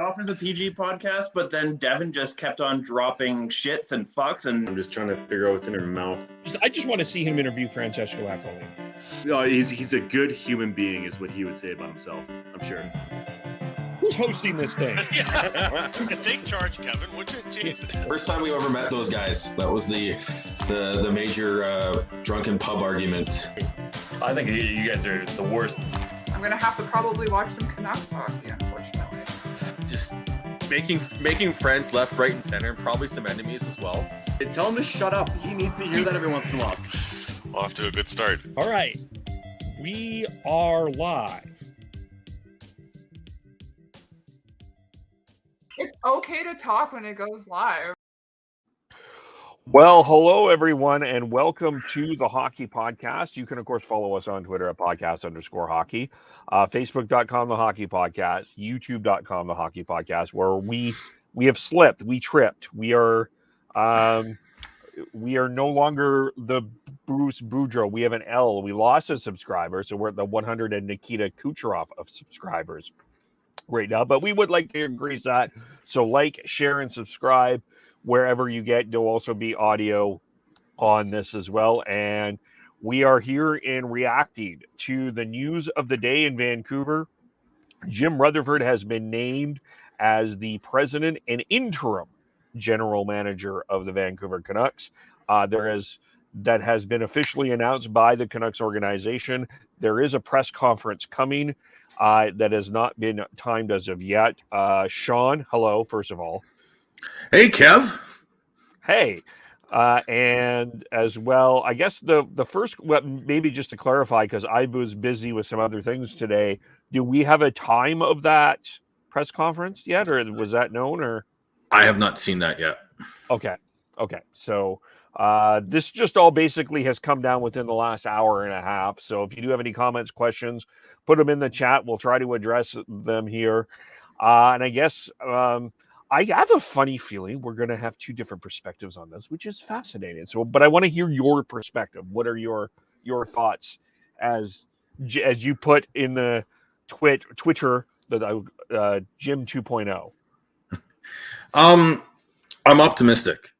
off as a PG podcast, but then Devin just kept on dropping shits and fucks, and I'm just trying to figure out what's in her mouth. I just want to see him interview Francesco Accoli. He's a good human being, is what he would say about himself, I'm sure. Who's hosting this thing? Take charge, Kevin. Would you? Jeez. First time we ever met those guys. That was the major drunken pub argument. I think you guys are the worst. I'm gonna have to probably watch some Canucks hockey, unfortunately. Just making friends left, right, and center, and probably some enemies as well. Tell him to shut up. He needs to hear that every once in a while. Off to a good start. All right. We are live. It's okay to talk when it goes live. Well, hello, everyone, and welcome to the Hockey Podcast. You can, of course, follow us on Twitter at podcast_hockey, Facebook.com, the Hockey Podcast, YouTube.com, the Hockey Podcast, where we have slipped, we tripped. We are no longer the Bruce Boudreau. We have an L. We lost a subscriber, so we're at the 100 and Nikita Kucherov of subscribers right now, but we would like to increase that. So like, share, and subscribe wherever you get. There'll also be audio on this as well. And we are here in reacting to the news of the day in Vancouver. Jim Rutherford has been named as the president and interim general manager of the Vancouver Canucks. That has been officially announced by the Canucks organization. There is a press conference coming that has not been timed as of yet. Sean, hello, first of all. Hey, Kev. Hey. And as well, I guess the first, maybe just to clarify, because I was busy with some other things today, do we have a time of that press conference yet, or was that known? Or I have not seen that yet. Okay. So this just all basically has come down within the last hour and a half. So if you do have any comments, questions, put them in the chat. We'll try to address them here. And I guess I have a funny feeling we're going to have two different perspectives on this, which is fascinating. So, but I want to hear your perspective. What are your thoughts as you put in the Twitter, the Jim 2.0? I'm optimistic.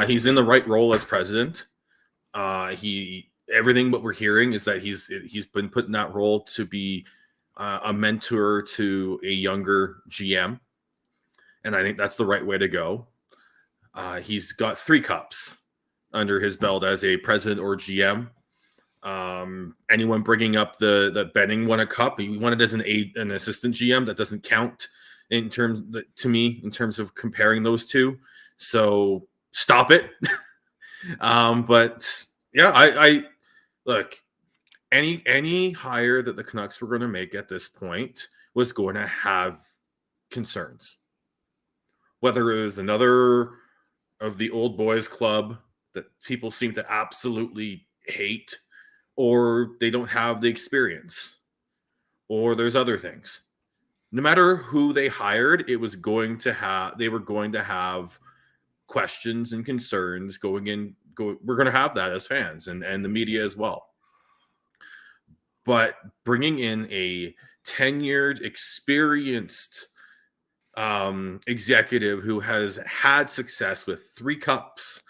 He's in the right role as president. Everything what we're hearing is that he's been put in that role to be a mentor to a younger GM, and I think that's the right way to go. He's got 3 cups under his belt as a president or GM. Anyone bringing up that Benning won a cup, he won it as an assistant GM. That doesn't count to me in terms of comparing those two. So stop it. But yeah, I look, any hire that the Canucks were going to make at this point was going to have concerns. Whether it was another of the old boys club that people seem to absolutely hate, or they don't have the experience, or there's other things. No matter who they hired, they were going to have questions and concerns we're going to have that as fans and the media as well. But bringing in a tenured, experienced executive who has had success with 3 cups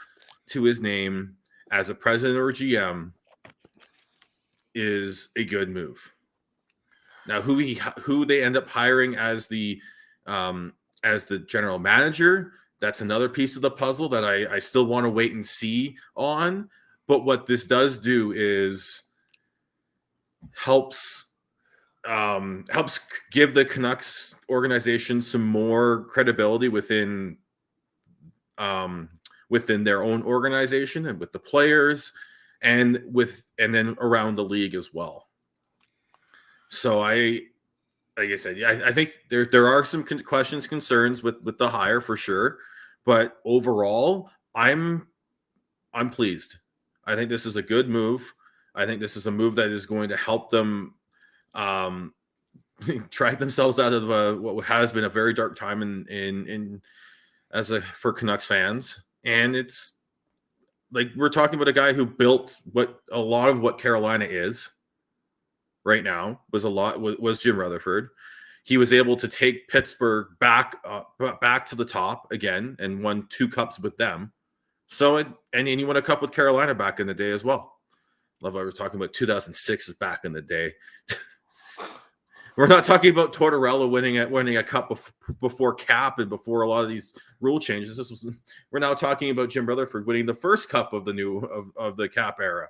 to his name as a president or GM is a good move. Now, who they end up hiring as the general manager, that's another piece of the puzzle that I still want to wait and see on. But what this does do is helps give the Canucks organization some more credibility within their own organization and with the players and then around the league as well. So like I said, I think there are some questions, concerns with the hire for sure, but overall, I'm pleased. I think this is a good move. I think this is a move that is going to help them drag themselves out of what has been a very dark time for Canucks fans. And it's like we're talking about a guy who built a lot of what Carolina is right now was Jim Rutherford. he was able to take Pittsburgh back to the top again and won 2 cups with them. So and he won a cup with Carolina back in the day as well. Love how we're talking about 2006 is back in the day. We're not talking about Tortorella winning a cup before Cap and before a lot of these rule changes. We're now talking about Jim Rutherford winning the first cup of the Cap era.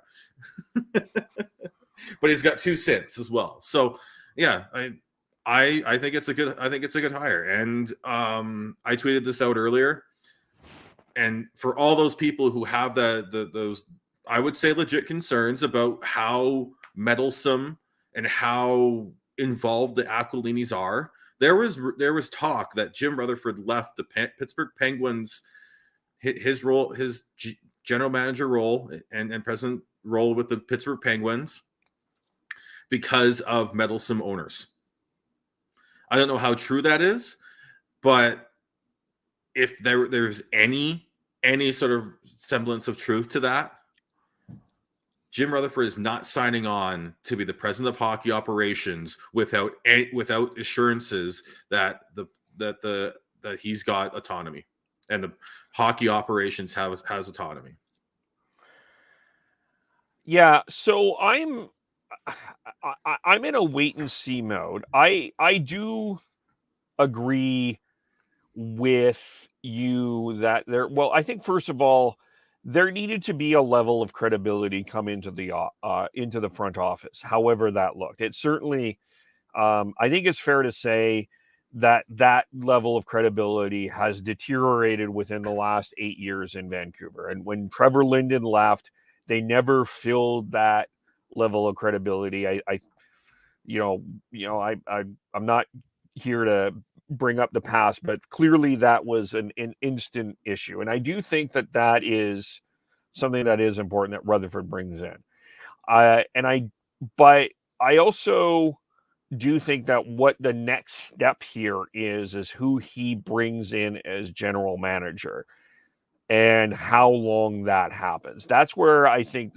But he's got 2 since as well. So yeah, I think it's a good hire. And I tweeted this out earlier. And for all those people who have those, I would say, legit concerns about how meddlesome and how involved the Aquilinis are, there was talk that Jim Rutherford left the Pittsburgh Penguins, his role, his general manager role and president role with the Pittsburgh Penguins, because of meddlesome owners. I don't know how true that is, but if there's any sort of semblance of truth to that, Jim Rutherford is not signing on to be the president of hockey operations without assurances that he's got autonomy and the hockey operations has autonomy. Yeah, so I'm in a wait and see mode. I do agree with you that I think first of all, there needed to be a level of credibility come into the front office, however that looked. It certainly, I think it's fair to say that level of credibility has deteriorated within the last 8 years in Vancouver. And when Trevor Linden left, they never filled that level of credibility. I'm not here to bring up the past, but clearly that was an instant issue. And I do think that is something that is important that Rutherford brings in. But I also do think that what the next step here is who he brings in as general manager and how long that happens. That's where I think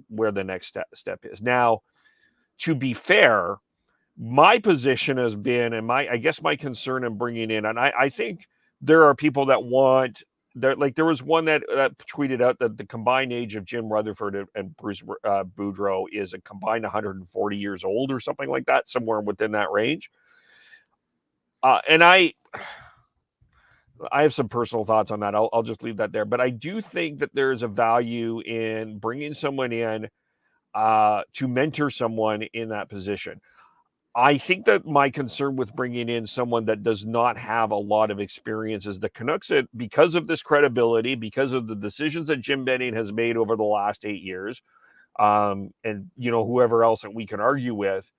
where the next step is. Now, to be fair, my position has been, and I guess my concern in bringing in, and I think there are people that want, there was one that tweeted out that the combined age of Jim Rutherford and Bruce Boudreau is a combined 140 years old or something like that, somewhere within that range. And I have some personal thoughts on that. I'll just leave that there. But I do think that there's a value in bringing someone in to mentor someone in that position. I think that my concern with bringing in someone that does not have a lot of experience is the Canucks, because of this credibility, because of the decisions that Jim Benning has made over the last 8 years, and whoever else that we can argue with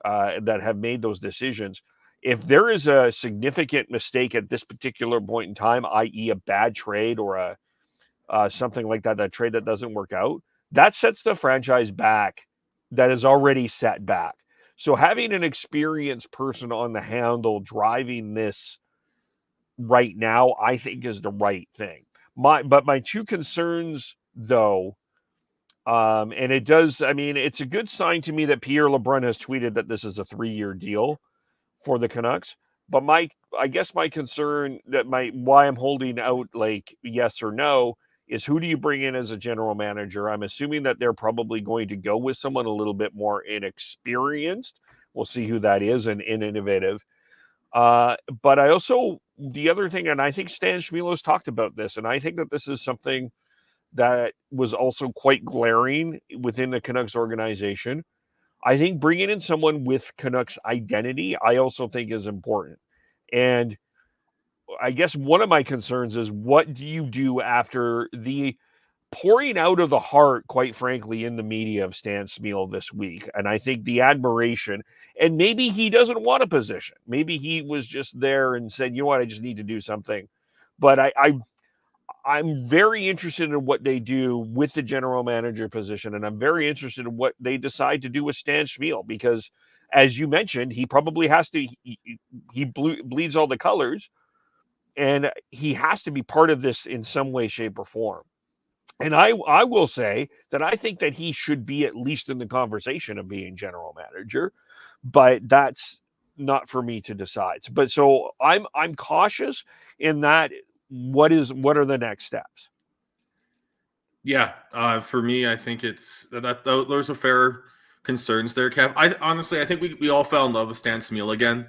that have made those decisions. If there is a significant mistake at this particular point in time, i.e., a bad trade or something like that trade that doesn't work out, that sets the franchise back. That is already set back. So having an experienced person on the handle driving this right now, I think is the right thing. But my 2 concerns, though, and it's a good sign to me that Pierre LeBrun has tweeted that this is a 3-year deal for the Canucks. But I guess my concern why I'm holding out like yes or no is, who do you bring in as a general manager? I'm assuming that they're probably going to go with someone a little bit more inexperienced. We'll see who that is and innovative. But I also, the other thing, and I think Stan Schmilo's talked about this, and I think that this is something that was also quite glaring within the Canucks organization. I think bringing in someone with Canucks identity, I also think is important. And I guess one of my concerns is, what do you do after the pouring out of the heart, quite frankly, in the media of Stan Smil this week? And I think the admiration, and maybe he doesn't want a position. Maybe he was just there and said, you know what, I just need to do something. But I'm very interested in what they do with the general manager position, and I'm very interested in what they decide to do with Stan Smil, because, as you mentioned, he probably has to. He bleeds all the colors, and he has to be part of this in some way, shape, or form. And I will say that I think that he should be at least in the conversation of being general manager, but that's not for me to decide. But so I'm cautious in that. What are the next steps? Yeah, for me, I think it's that those are fair concerns there, Kev. I honestly, I think we all fell in love with Stan Smeel again,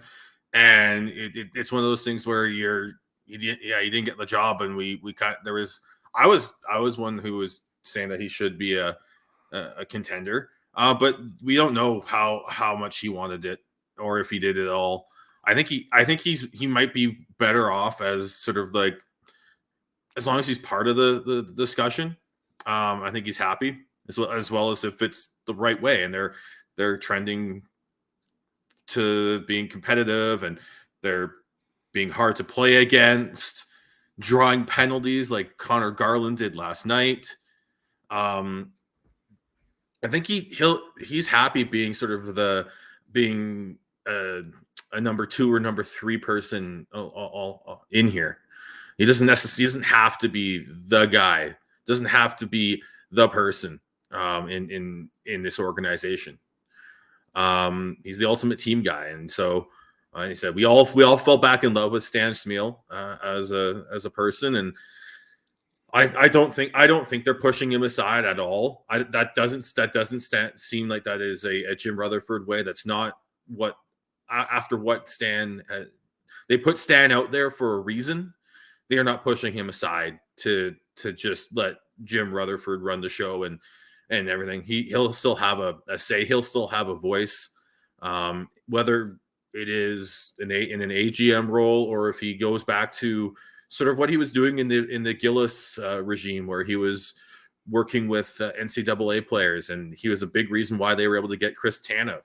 and it's one of those things where you didn't get the job, and we kind there was I was one who was saying that he should be a contender, but we don't know how much he wanted it or if he did it all. I think he might be better off as sort of like, as long as he's part of the discussion. I think he's happy as well as if it's the right way, and they're trending to being competitive, and they're being hard to play against, drawing penalties like Connor Garland did last night. I think he's happy being sort of being a number 2 or number 3 person all in here. He doesn't have to be the guy. Doesn't have to be the person in this organization. He's the ultimate team guy, and so he said we all fell back in love with Stan Smeel as a person, and I don't think they're pushing him aside at all. That doesn't seem like that is a Jim Rutherford way. That's not what after what Stan they put Stan out there for a reason. They are not pushing him aside to just let Jim Rutherford run the show and everything. He'll still have a say. He'll still have a voice, whether it is in an AGM role or if he goes back to sort of what he was doing in the Gillis regime, where he was working with NCAA players, and he was a big reason why they were able to get Chris Tanev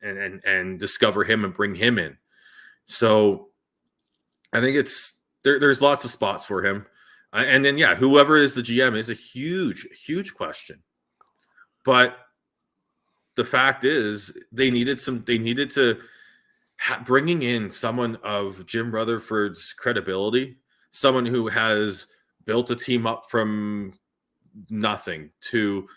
and discover him and bring him in. So I think there's lots of spots for him. And then, whoever is the GM is a huge question. But the fact is, bringing in someone of Jim Rutherford's credibility, someone who has built a team up from nothing to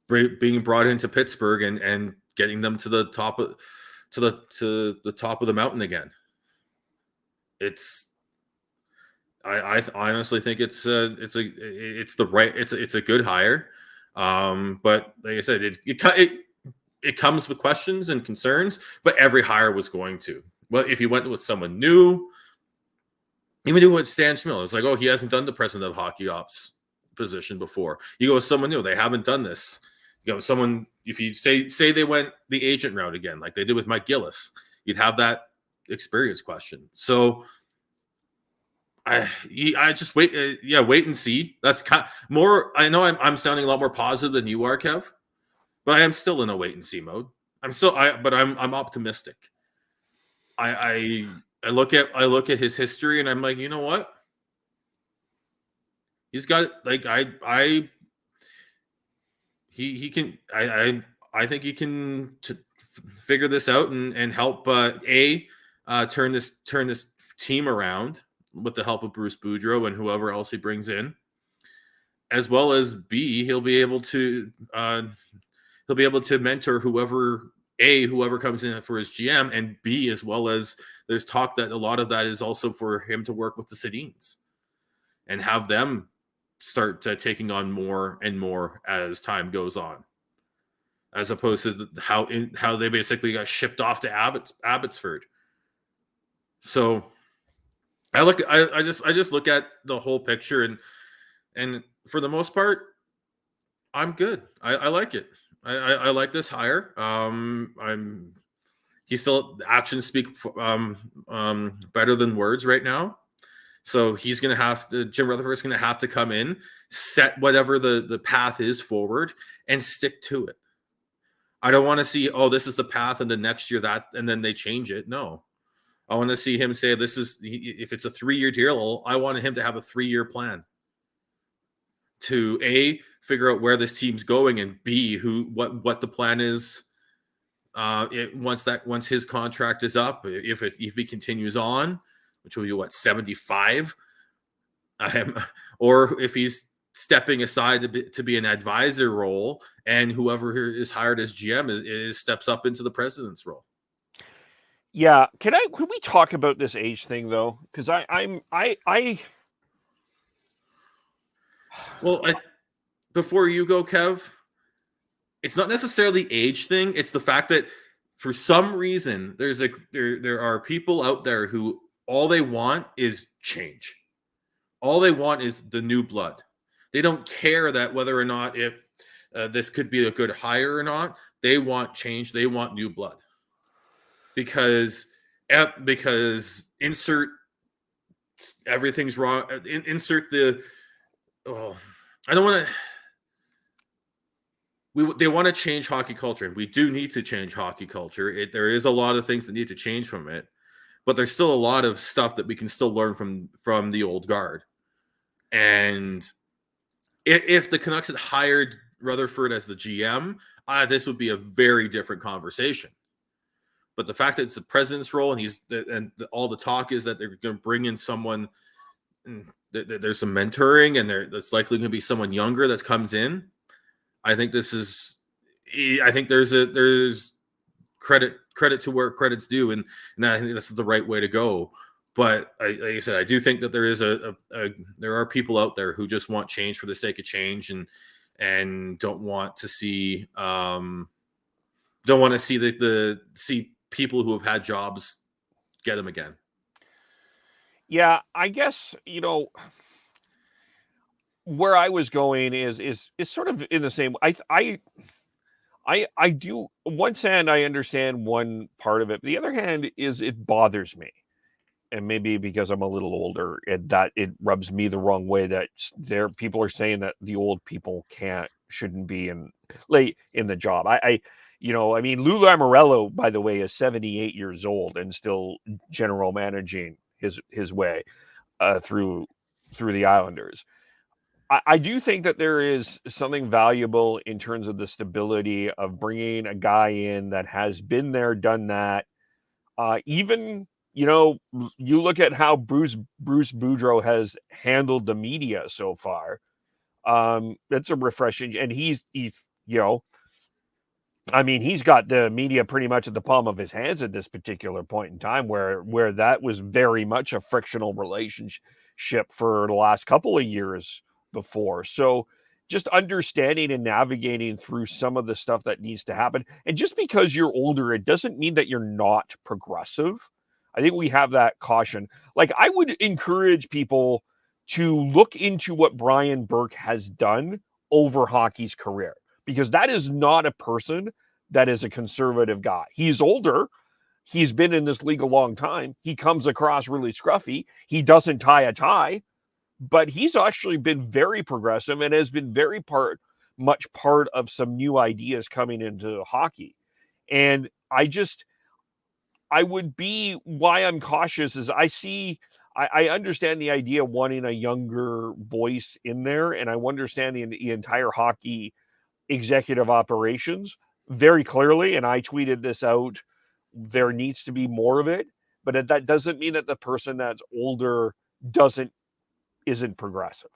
being brought into Pittsburgh and getting them to the top of the top of the mountain again. I honestly think it's a good hire, but like I said, it comes with questions and concerns. But every hire was going to. Well, if you went with someone new, even doing with Stan Smeel, it's like, oh, he hasn't done the president of hockey ops position before. You go with someone new, they haven't done this. You go with someone, if you say they went the agent route again, like they did with Mike Gillis, you'd have that experience question. So I just wait and see. That's kind of more. I know I'm sounding a lot more positive than you are, Kev, but I am still in a wait and see mode. But I'm optimistic. I look at his history and I'm like, you know what? He's got like he can. I think he can figure this out and help turn this team around with the help of Bruce Boudreau and whoever else he brings in, as well as B, he'll be able to mentor whoever comes in for his GM, and B, as well as there's talk that a lot of that is also for him to work with the Sedins and have them start taking on more and more as time goes on, as opposed to how they basically got shipped off to Abbotsford. So I just look at the whole picture and for the most part, I'm good. I like it. I like this hire. Actions speak better than words right now. So he's going to have to, Jim Rutherford is going to have to come in, set whatever the path is forward and stick to it. I don't want to see, oh, this is the path and the next year that, and then they change it. No. I want to see him say, this is, if it's a 3-year deal, I want him to have a 3-year plan to A, figure out where this team's going, and B, what the plan is once his contract is up, if he continues on, which will be 75, or if he's stepping aside to be an advisor role, and whoever is hired as GM is steps up into the president's role. Yeah, can we talk about this age thing though? Because Before you go, Kev, it's not necessarily age thing. It's the fact that for some reason there are people out there who all they want is change. All they want is the new blood. They don't care that whether or not if this could be a good hire or not. They want change. They want new blood. Because insert everything's wrong. Insert the I don't want to. They want to change hockey culture, and we do need to change hockey culture. There is a lot of things that need to change from it, but there's still a lot of stuff that we can still learn from the old guard. And if the Canucks had hired Rutherford as the GM, this would be a very different conversation. But the fact that it's the president's role, and all the talk is that they're going to bring in someone, there's some mentoring, and that's likely going to be someone younger that comes in. I think there's credit to where credit's due, and I think this is the right way to go. But like I said, I do think that there is there are people out there who just want change for the sake of change, and don't want to see see people who have had jobs get them again. Yeah, I guess, where I was going is sort of in the same. I do, on one hand, I understand one part of it. The other hand is it bothers me, and maybe because I'm a little older, and that it rubs me the wrong way that people are saying that the old people shouldn't be in the job. I mean, Lou Lamoriello, by the way, is 78 years old and still general managing his way through the Islanders. I do think that there is something valuable in terms of the stability of bringing a guy in that has been there, done that. Even, you look at how Bruce Boudreau has handled the media so far. That's a refreshing, and he's I mean, he's got the media pretty much at the palm of his hands at this particular point in time, where that was very much a frictional relationship for the last couple of years before. So just understanding and navigating through some of the stuff that needs to happen. And just because you're older, it doesn't mean that you're not progressive. I think we have that caution. Like, I would encourage people to look into what Brian Burke has done over hockey's career, because that is not a person that is a conservative guy. He's older. He's been in this league a long time. He comes across really scruffy. He doesn't tie a tie, but he's actually been very progressive and has been very much part of some new ideas coming into hockey. And why I'm cautious is I understand the idea of wanting a younger voice in there, and I understand the entire hockey executive operations very clearly, and I tweeted this out. There needs to be more of it, but that doesn't mean that the person that's older isn't progressive.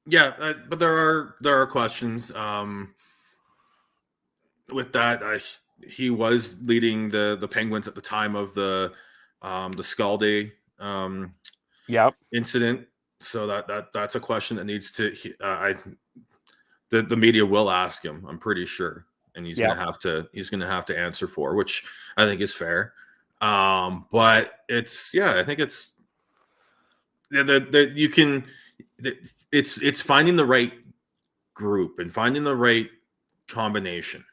Yeah, but there are questions with that. He was leading the Penguins at the time of the Scalde incident, so that's a question that needs to the media will ask him, I'm pretty sure, and he's gonna have to answer for, which I think is fair. But I think it's finding the right group and finding the right combination.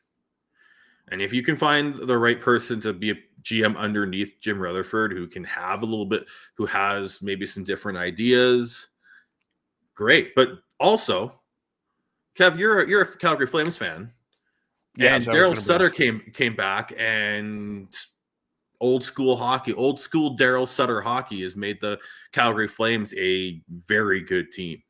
And if you can find the right person to be a GM underneath Jim Rutherford, who has maybe some different ideas, great. But also, Kev, you're a Calgary Flames fan, and Daryl Sutter came back, and old school Daryl Sutter hockey has made the Calgary Flames a very good team.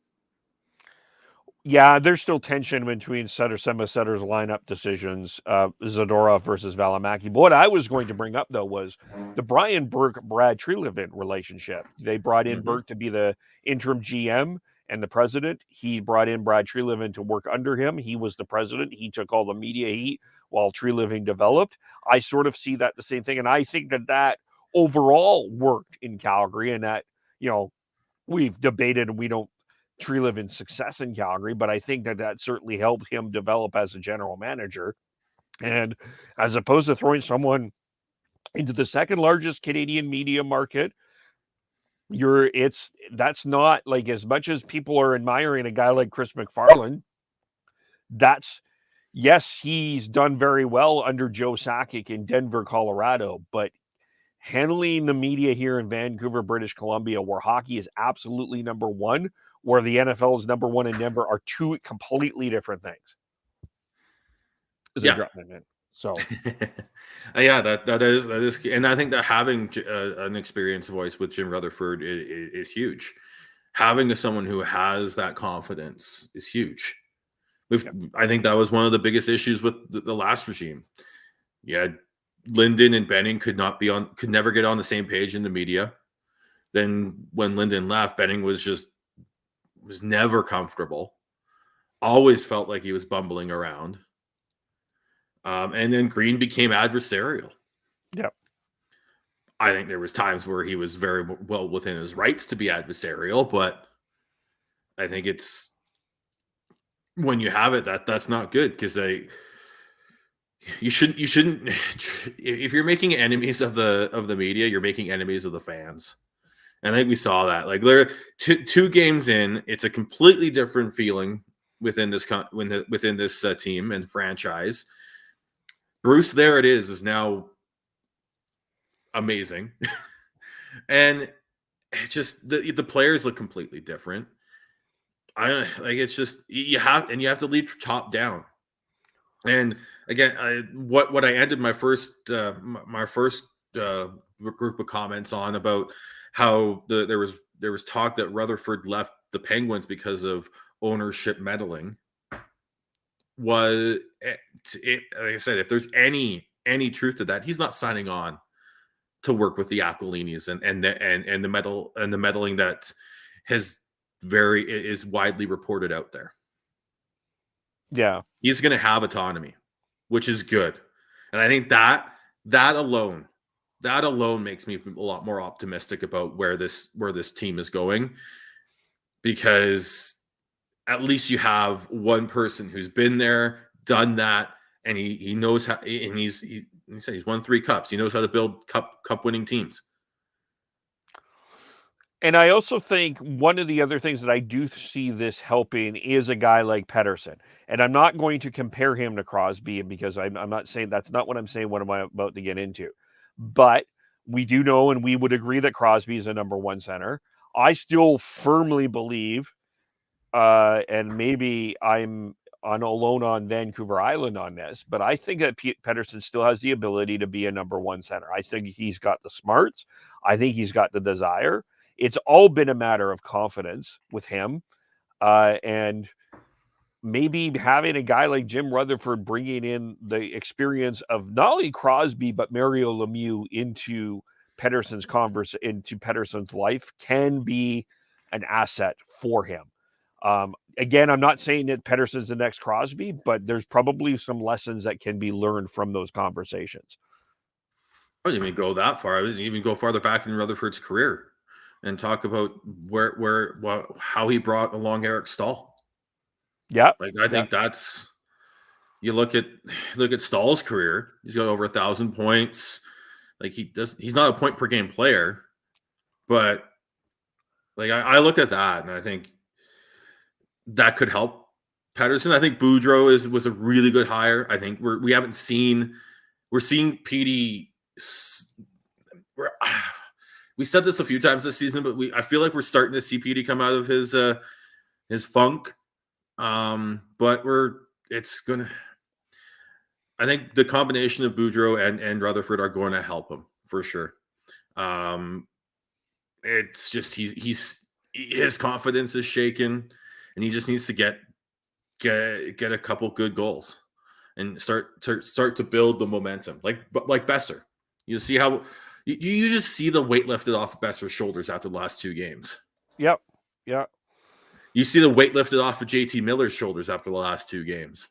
Yeah, there's still tension between some of Sutter's lineup decisions, Zadorov versus Valimaki. But what I was going to bring up, though, was the Brian Burke-Brad Treliving relationship. They brought in Burke to be the interim GM, and the president. He brought in Brad Treliving to work under him. He was the president. He took all the media heat while Treliving developed. I sort of see that the same thing, and I think that overall worked in Calgary, and that, we've debated and we don't Treliving's success in Calgary, but I think that certainly helped him develop as a general manager. And as opposed to throwing someone into the second largest Canadian media market, that's not like, as much as people are admiring a guy like Chris McFarland, yes, he's done very well under Joe Sakic in Denver, Colorado, but handling the media here in Vancouver, British Columbia, where hockey is absolutely number one, where the NFL is number one in Denver, are two completely different things. Yeah. So yeah, that is, and I think that having an experienced voice with Jim Rutherford is huge. Having someone who has that confidence is huge. I think that was one of the biggest issues with the last regime. Yeah, Linden and Benning could never get on the same page in the media. Then when Linden left, Benning was never comfortable. Always felt like he was bumbling around. And then Green became adversarial. Yep. I think there was times where he was very well within his rights to be adversarial, but I think it's, when you have it, that's not good, because you shouldn't if you're making enemies of the media, you're making enemies of the fans. And I think we saw that. Like, there two games in, it's a completely different feeling within this team and franchise. Bruce, there it is now amazing. And it just, the players look completely different. It's just, you have to lead top down. And again, what I ended my first group of comments on, about how there was talk that Rutherford left the Penguins because of ownership meddling, was like I said, if there's any truth to that, he's not signing on to work with the Aquilinis and the meddling that is widely reported out there. Yeah, he's going to have autonomy, which is good, and I think that alone makes me a lot more optimistic about where this team is going, because at least you have one person who's been there, done that, and he knows how. And he said he's won 3 cups. He knows how to build cup winning teams. And I also think one of the other things that I do see this helping is a guy like Pettersson. And I'm not going to compare him to Crosby, because I'm not saying, that's not what I'm saying, what am I about to get into. But we do know, and we would agree, that Crosby is a number one center. I still firmly believe, and maybe I'm alone on Vancouver Island on this, but I think that Pettersson still has the ability to be a number one center. I think he's got the smarts. I think he's got the desire. It's all been a matter of confidence with him. And maybe having a guy like Jim Rutherford bringing in the experience of not only Crosby, but Mario Lemieux into Pettersson's life can be an asset for him. Again, I'm not saying that Pettersson's the next Crosby, but there's probably some lessons that can be learned from those conversations. I didn't even go that far. I didn't even go farther back in Rutherford's career and talk about how he brought along Eric Stahl. Yeah. Like, I think that's, you look at Stahl's career, he's got over 1,000 points. Like, he's not a point per game player, but like, I look at that and I think that could help Pettersson. I think Boudreau was a really good hire. I think we're seeing Petey. We said this a few times this season, but I feel like we're starting to see Petey come out of his funk. But I think the combination of Boudreau and Rutherford are going to help him for sure. It's just his confidence is shaken, and he just needs to get a couple good goals and start to build the momentum, like Besser. You see how you just see the weight lifted off of Besser's shoulders after the last 2 games. Yep. Yeah. You see the weight lifted off of JT Miller's shoulders after the last 2 games.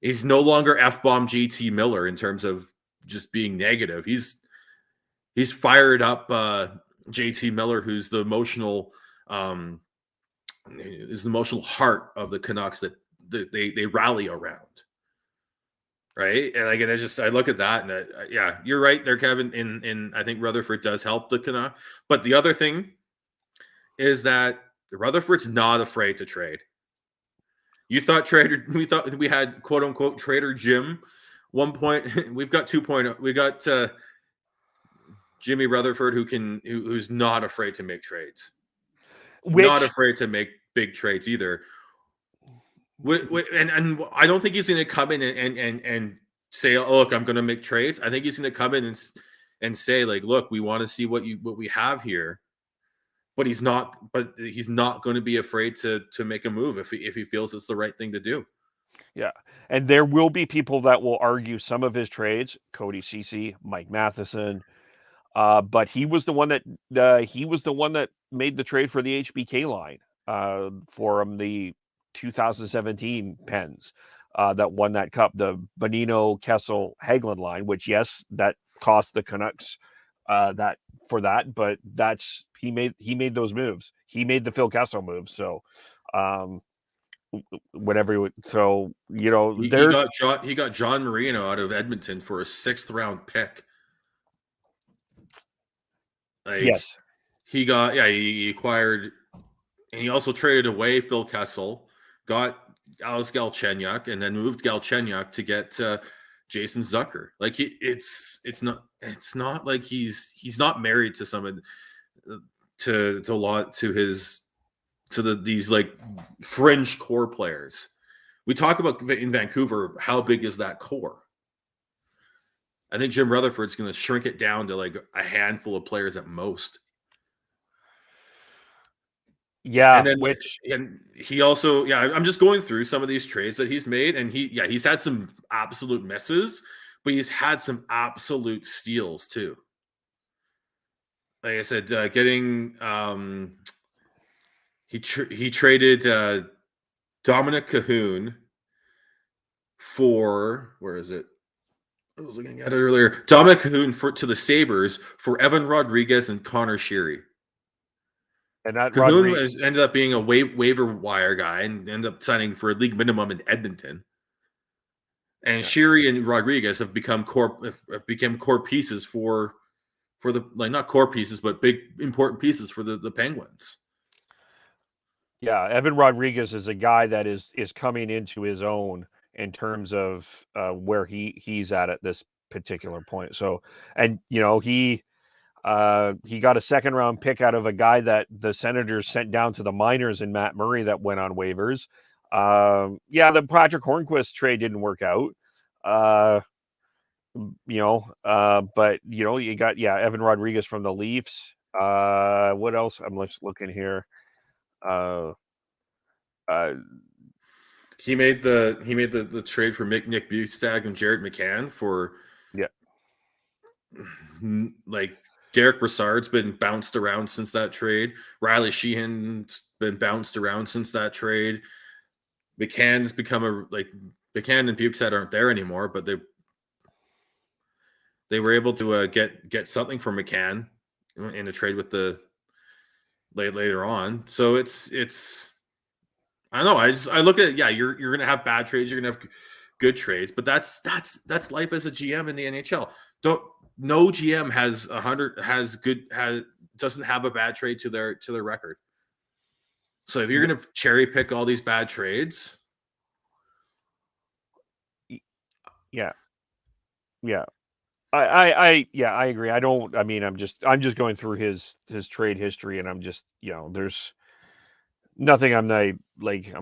He's no longer F-bomb JT Miller in terms of just being negative. He's fired up JT Miller, who's the emotional heart of the Canucks that they rally around. Right. And like, and I look at that and yeah, you're right there, Kevin. In I think Rutherford does help the Canucks. But the other thing is that Rutherford's not afraid to trade. We thought we had quote unquote trader Jim. 1 point, we've got 2.0. We got Jimmy Rutherford who's not afraid to make trades. Not afraid to make big trades either. And I don't think he's going to come in and say, "Oh, look, I'm going to make trades." I think he's going to come in and say, like, "Look, we want to see what we have here." But he's not going to be afraid to make a move if he feels it's the right thing to do. Yeah, and there will be people that will argue some of his trades, Cody Ceci, Mike Matheson, but he was the one that made the trade for the HBK line for him, the 2017 Pens that won that cup, the Bonino, Kessel, Hagelin line, which yes, that cost the Canucks that for that, but he made those moves. He made the Phil Kessel move, so whatever. So he got John Marino out of Edmonton for a 6th round pick. Like, yes, he acquired, and he also traded away Phil Kessel, got Alex Galchenyuk, and then moved Galchenyuk to get Jason Zucker. Like it's not like he's not married to someone these like fringe core players. We talk about in Vancouver, how big is that core? I think Jim Rutherford's going to shrink it down to like a handful of players at most. Yeah, and he also, I'm just going through some of these trades that he's made, and he's had some absolute misses, but he's had some absolute steals too. Like I said, getting he traded Dominic Cahoon for, where is it? I was looking at it earlier. Dominic Cahoon to the Sabres for Evan Rodriguez and Connor Sheary. And that Cahoon ended up being a waiver wire guy and ended up signing for a league minimum in Edmonton. And Sheary and Rodriguez have become core pieces for the, like, not core pieces, but big important pieces for the Penguins. Yeah, Evan Rodriguez is a guy that is coming into his own in terms of where he's at this particular point. So, and he got a 2nd round pick out of a guy that the Senators sent down to the minors in Matt Murray that went on waivers. The Patrick Hornquist trade didn't work out. But you got Evan Rodriguez from the Leafs. What else? I'm just looking here. He made the trade for Nick Bukestad and Jared McCann for like Derek Brassard's been bounced around since that trade. Riley Sheehan's been bounced around since that trade. McCann's become McCann and Bukestad aren't there anymore, but they were able to get something from McCann in a trade with the later on. So it's I don't know. I look at it, you're gonna have bad trades, you're gonna have good trades, but that's life as a GM in the NHL. No GM doesn't have a bad trade to their record. So if you're gonna cherry pick all these bad trades, I agree. I'm just going through his trade history, and I'm just, there's nothing I'm like,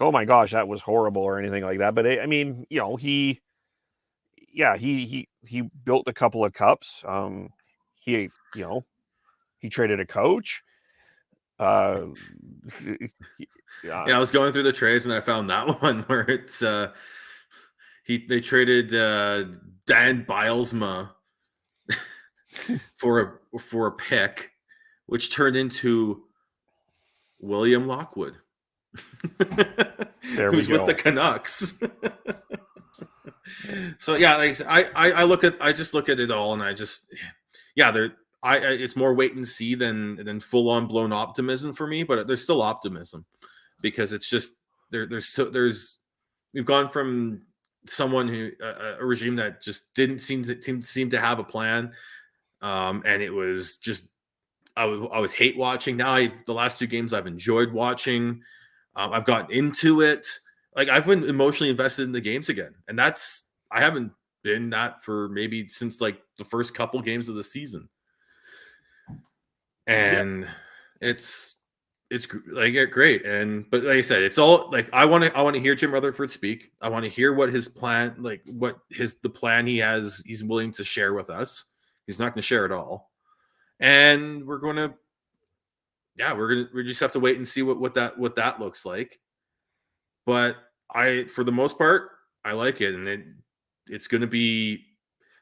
oh my gosh, that was horrible or anything like that. But he built a couple of cups. He traded a coach. I was going through the trades and I found that one where it's they traded Dan Bilesma for a pick, which turned into William Lockwood. There we who's with go. the Canucks. So yeah, like I just look at it all, and it's more wait and see than full on blown optimism for me, but there's still optimism because it's just we've gone from someone who a regime that just didn't seem to have a plan, and it was just I was hate watching. Now the last 2 games I've enjoyed watching. I've gotten into it. Like I've been emotionally invested in the games again, and I haven't been that for maybe since like the first couple games of the season. And it's like great. But like I said, it's all like I want to hear Jim Rutherford speak. I want to hear what his plan, like the plan he's willing to share with us. He's not going to share it all, and we just have to wait and see what that looks like. But for the most part, I like it, and it's going to be.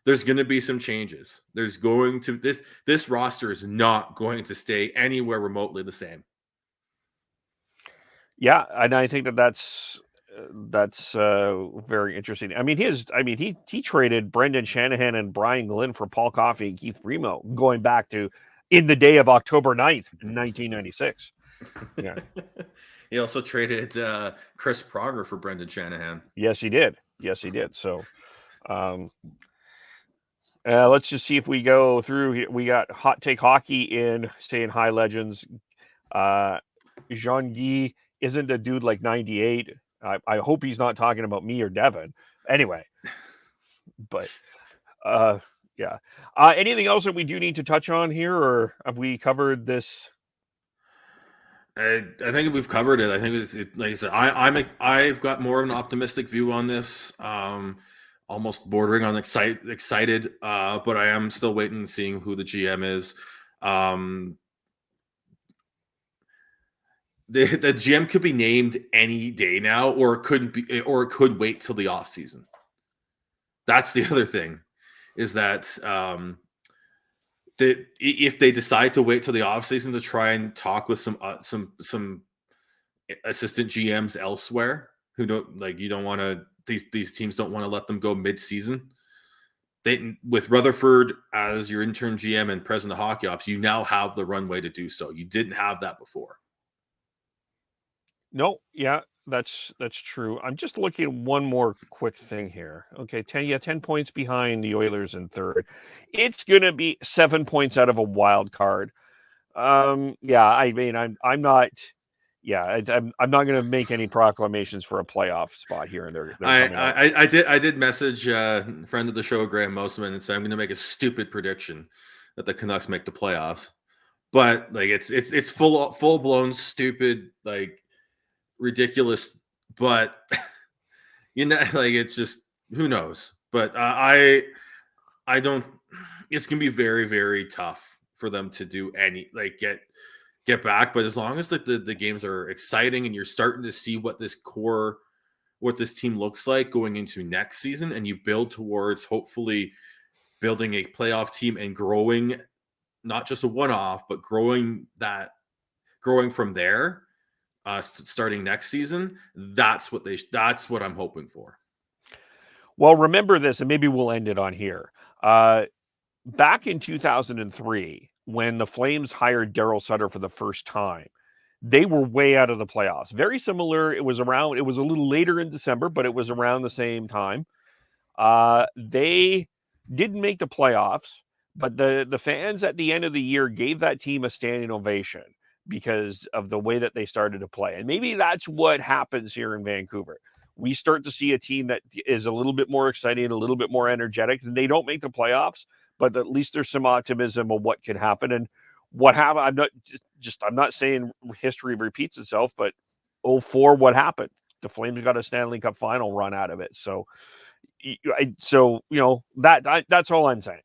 There's going to be some changes. There's going to this roster is not going to stay anywhere remotely the same. Yeah, and I think that's very interesting. I mean, he traded Brendan Shanahan and Brian Glynn for Paul Coffey and Keith Bremo, going back to in the day of October 9th, 1996. Yeah. He also traded Chris Pronger for Brendan Shanahan. Yes, he did. So, let's just see if we go through. We got Hot Take Hockey in Staying High Legends. Jean-Guy isn't a dude like 98. I hope he's not talking about me or Devin. Anyway, but yeah. Anything else that we do need to touch on here, or have we covered this? I think we've covered it. I think like I said, I've got more of an optimistic view on this. Almost bordering on excited, but I am still waiting and seeing who the GM is. The GM could be named any day now, or it couldn't be, or it could wait till the off season. That's the other thing, is that that if they decide to wait till the off season to try and talk with some assistant GMs elsewhere who don't want to, these teams don't want to let them go mid-season. With Rutherford as your interim GM and president of hockey ops, you now have the runway to do so. You didn't have that before. No, yeah, that's true. I'm just looking at one more quick thing here. Okay, 10 points behind the Oilers in third. It's gonna be 7 points out of a wild card. Yeah, I mean, I'm not. Yeah, I'm not gonna make any proclamations for a playoff spot here, and they're coming out. I did message friend of the show Graham Mosman and say I'm gonna make a stupid prediction that the Canucks make the playoffs, but like it's full blown stupid, like ridiculous, but like it's just, who knows. But I don't, it's gonna be very, very tough for them to do any, like get back. But as long as the games are exciting and you're starting to see what this team looks like going into next season, and you build towards hopefully building a playoff team and growing, not just a one-off, but growing from there, starting next season, that's what I'm hoping for. Well, remember this, and maybe we'll end it on here. Back in 2003, when the Flames hired Darryl Sutter for the first time, they were way out of the playoffs. Very similar. It was a little later in December, but it was around the same time. They didn't make the playoffs, but the fans at the end of the year gave that team a standing ovation because of the way that they started to play. And maybe that's what happens here in Vancouver. We start to see a team that is a little bit more exciting, a little bit more energetic. They don't make the playoffs, but at least there's some optimism of what can happen. And what happened, I'm not saying history repeats itself, but 2004, what happened? The Flames got a Stanley Cup final run out of it. So that's all I'm saying.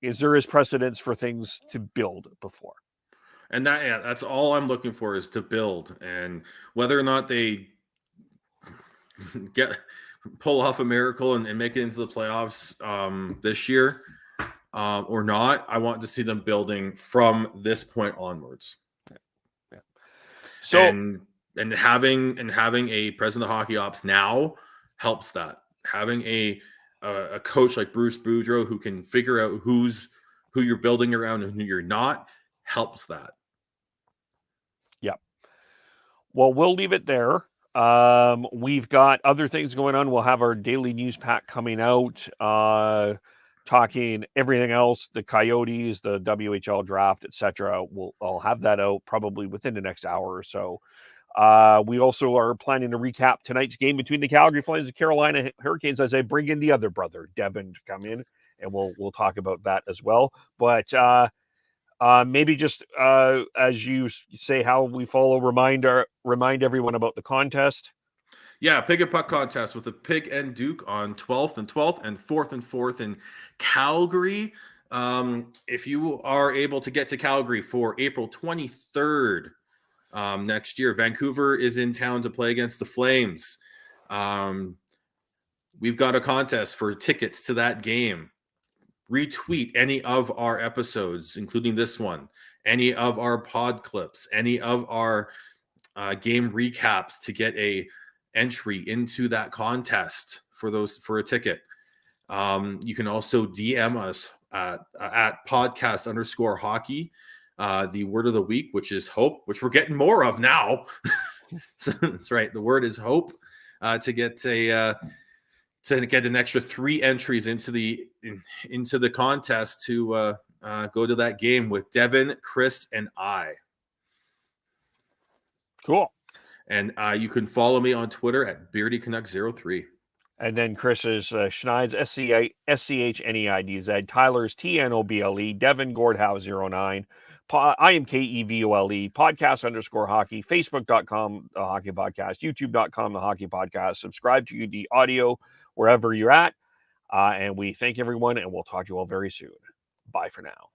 Is there is precedence for things to build before. And that's all I'm looking for, is to build. And whether or not they pull off a miracle and make it into the playoffs this year or not, I want to see them building from this point onwards. Yeah. So, And having a president of hockey ops now helps that. Having a coach like Bruce Boudreau who can figure out who you're building around and who you're not helps that. Yep. Well, we'll leave it there. We've got other things going on. We'll have our daily news pack coming out, talking everything else, the Coyotes, the WHL draft, etc. I'll have that out probably within the next hour or so. We also are planning to recap tonight's game between the Calgary Flames and Carolina Hurricanes as I bring in the other brother, Devin, to come in, and we'll talk about that as well. But maybe just as you say how we follow, remind everyone about the contest. Yeah, Pig and Puck contest with the Pig and Duke on 12th and 12th and 4th and 4th in Calgary. If you are able to get to Calgary for April 23rd next year, Vancouver is in town to play against the Flames. We've got a contest for tickets to that game. Retweet any of our episodes, including this one, any of our pod clips, any of our game recaps to get a entry into that contest for a ticket. You can also DM us at podcast_hockey. The word of the week, which is hope, which we're getting more of now. So that's right. The word is hope, to get an extra 3 entries into the contest to go to that game with Devin, Chris, and I. Cool. And you can follow me on Twitter at BeardyCanucks03. And then Chris is Schneid's SCHNEIDZ, Tyler's TNOBLE, Devin Gordhouse09, I am KEVOLE, podcast_hockey, Facebook.com, the Hockey Podcast, YouTube.com, the Hockey Podcast. Subscribe to the audio wherever you're at. And we thank everyone, and we'll talk to you all very soon. Bye for now.